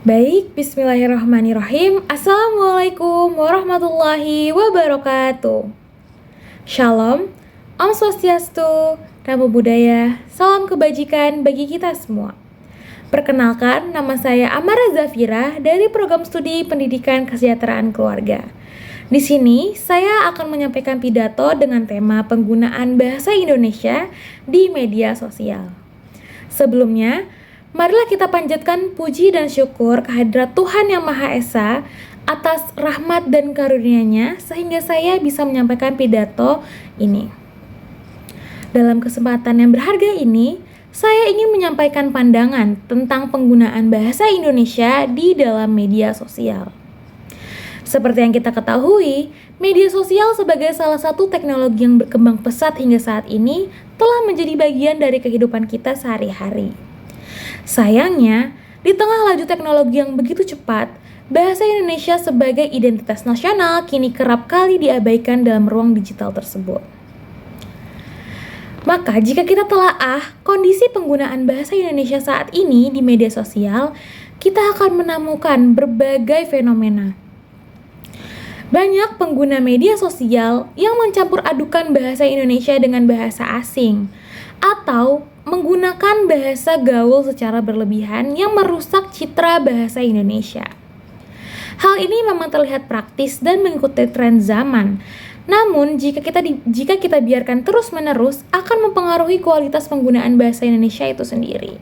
Baik, bismillahirrahmanirrahim. Assalamualaikum warahmatullahi wabarakatuh. Shalom, Om Swastiastu, Namo Buddhaya, salam kebajikan bagi kita semua. Perkenalkan, nama saya Amara Zafira dari Program Studi Pendidikan Kesejahteraan Keluarga. Di sini, saya akan menyampaikan pidato dengan tema penggunaan bahasa Indonesia di media sosial. Sebelumnya, marilah kita panjatkan puji dan syukur kehadirat Tuhan Yang Maha Esa atas rahmat dan karunia-Nya sehingga saya bisa menyampaikan pidato ini. Dalam kesempatan yang berharga ini, saya ingin menyampaikan pandangan tentang penggunaan bahasa Indonesia di dalam media sosial. Seperti yang kita ketahui, media sosial sebagai salah satu teknologi yang berkembang pesat hingga saat ini telah menjadi bagian dari kehidupan kita sehari-hari. Sayangnya, di tengah laju teknologi yang begitu cepat, bahasa Indonesia sebagai identitas nasional kini kerap kali diabaikan dalam ruang digital tersebut. Maka, jika kita telaah kondisi penggunaan bahasa Indonesia saat ini di media sosial, kita akan menemukan berbagai fenomena. Banyak pengguna media sosial yang mencampur adukan bahasa Indonesia dengan bahasa asing, atau menggunakan bahasa gaul secara berlebihan yang merusak citra bahasa Indonesia. Hal ini memang terlihat praktis dan mengikuti tren zaman. Namun, jika kita biarkan terus-menerus, akan mempengaruhi kualitas penggunaan bahasa Indonesia itu sendiri.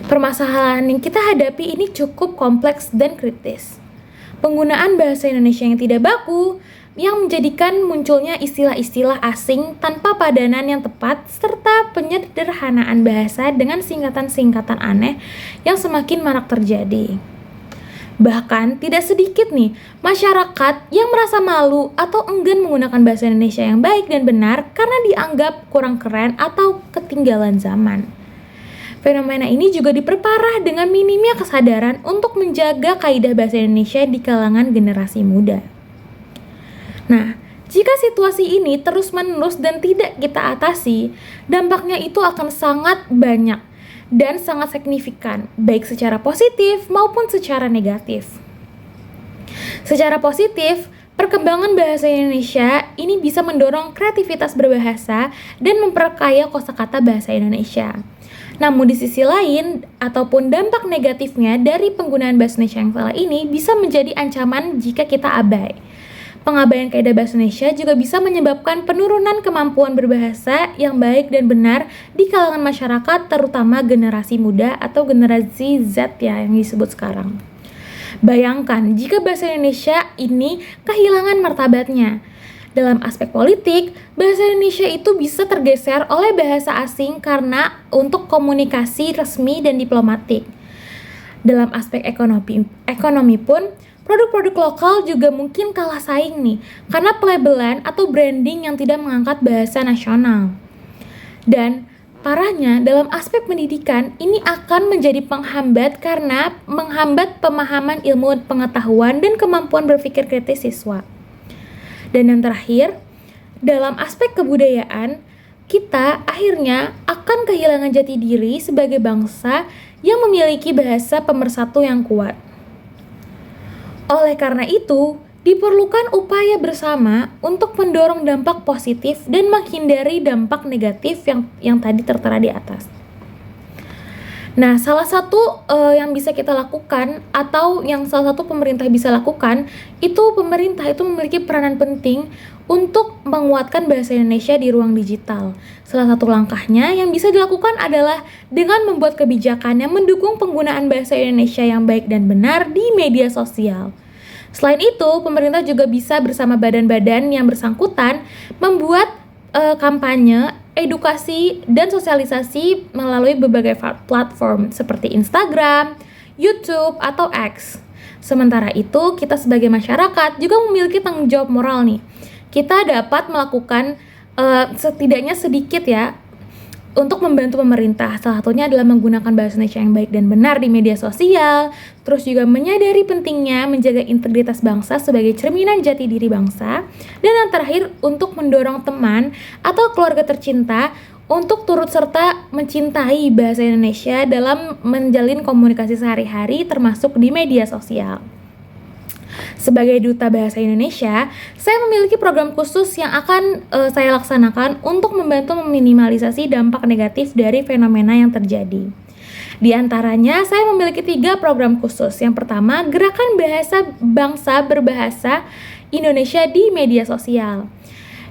Permasalahan yang kita hadapi ini cukup kompleks dan kritis. Penggunaan bahasa Indonesia yang tidak baku, yang menjadikan munculnya istilah-istilah asing tanpa padanan yang tepat, serta penyederhanaan bahasa dengan singkatan-singkatan aneh yang semakin marak terjadi. Bahkan, tidak sedikit nih masyarakat yang merasa malu atau enggan menggunakan bahasa Indonesia yang baik dan benar karena dianggap kurang keren atau ketinggalan zaman. Fenomena ini juga diperparah dengan minimnya kesadaran untuk menjaga kaidah bahasa Indonesia di kalangan generasi muda. Nah, jika situasi ini terus-menerus dan tidak kita atasi, dampaknya itu akan sangat banyak dan sangat signifikan, baik secara positif maupun secara negatif. Secara positif, perkembangan bahasa Indonesia ini bisa mendorong kreativitas berbahasa dan memperkaya kosakata bahasa Indonesia. Namun di sisi lain, ataupun dampak negatifnya dari penggunaan bahasa Indonesia yang salah ini bisa menjadi ancaman jika kita abai. Pengabaian kaidah bahasa Indonesia juga bisa menyebabkan penurunan kemampuan berbahasa yang baik dan benar di kalangan masyarakat, terutama generasi muda atau generasi Z ya yang disebut sekarang. Bayangkan jika bahasa Indonesia ini kehilangan martabatnya. Dalam aspek politik, bahasa Indonesia itu bisa tergeser oleh bahasa asing karena untuk komunikasi resmi dan diplomatik. Dalam aspek ekonomi pun, produk-produk lokal juga mungkin kalah saing nih, karena pelabelan atau branding yang tidak mengangkat bahasa nasional. Dan parahnya, dalam aspek pendidikan, ini akan menjadi penghambat karena menghambat pemahaman ilmu pengetahuan dan kemampuan berpikir kritis siswa. Dan yang terakhir, dalam aspek kebudayaan, kita akhirnya akan kehilangan jati diri sebagai bangsa yang memiliki bahasa pemersatu yang kuat. Oleh karena itu, diperlukan upaya bersama untuk mendorong dampak positif dan menghindari dampak negatif yang tadi tertera di atas. Nah, salah satu yang bisa kita lakukan atau yang salah satu pemerintah bisa lakukan itu pemerintah itu memiliki peranan penting untuk menguatkan bahasa Indonesia di ruang digital. Salah satu langkahnya yang bisa dilakukan adalah dengan membuat kebijakan yang mendukung penggunaan bahasa Indonesia yang baik dan benar di media sosial. Selain itu, pemerintah juga bisa bersama badan-badan yang bersangkutan membuat kampanye, edukasi, dan sosialisasi melalui berbagai platform seperti Instagram, YouTube, atau X. Sementara itu, kita sebagai masyarakat juga memiliki tanggung jawab moral nih. Kita dapat melakukan setidaknya sedikit ya untuk membantu pemerintah. Salah satunya adalah menggunakan bahasa Indonesia yang baik dan benar di media sosial, terus juga menyadari pentingnya menjaga integritas bangsa sebagai cerminan jati diri bangsa, dan yang terakhir untuk mendorong teman atau keluarga tercinta untuk turut serta mencintai bahasa Indonesia dalam menjalin komunikasi sehari-hari termasuk di media sosial. Sebagai Duta Bahasa Indonesia, saya memiliki program khusus yang akan saya laksanakan untuk membantu meminimalisasi dampak negatif dari fenomena yang terjadi. Di antaranya, saya memiliki 3 program khusus. Yang pertama, Gerakan Bahasa Bangsa Berbahasa Indonesia di Media Sosial.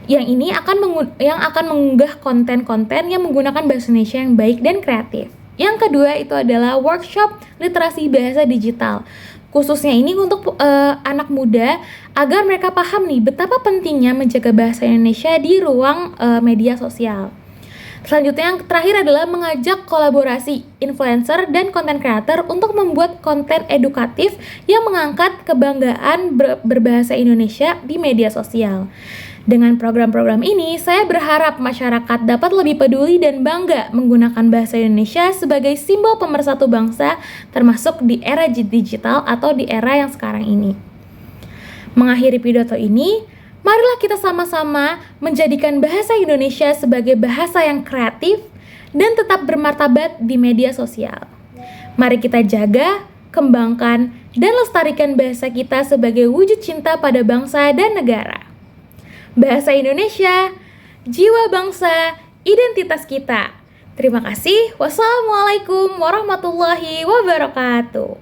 Yang ini akan mengunggah konten-konten yang menggunakan bahasa Indonesia yang baik dan kreatif. Yang kedua itu adalah workshop literasi bahasa digital. Khususnya ini untuk anak muda agar mereka paham nih betapa pentingnya menjaga bahasa Indonesia di ruang media sosial. Selanjutnya yang terakhir adalah mengajak kolaborasi influencer dan content creator untuk membuat konten edukatif yang mengangkat kebanggaan berbahasa Indonesia di media sosial. Dengan program-program ini, saya berharap masyarakat dapat lebih peduli dan bangga menggunakan bahasa Indonesia sebagai simbol pemersatu bangsa, termasuk di era digital atau di era yang sekarang ini. Mengakhiri pidato ini, marilah kita sama-sama menjadikan bahasa Indonesia sebagai bahasa yang kreatif dan tetap bermartabat di media sosial. Mari kita jaga, kembangkan, dan lestarikan bahasa kita sebagai wujud cinta pada bangsa dan negara. Bahasa Indonesia, jiwa bangsa, identitas kita. Terima kasih. Wassalamualaikum warahmatullahi wabarakatuh.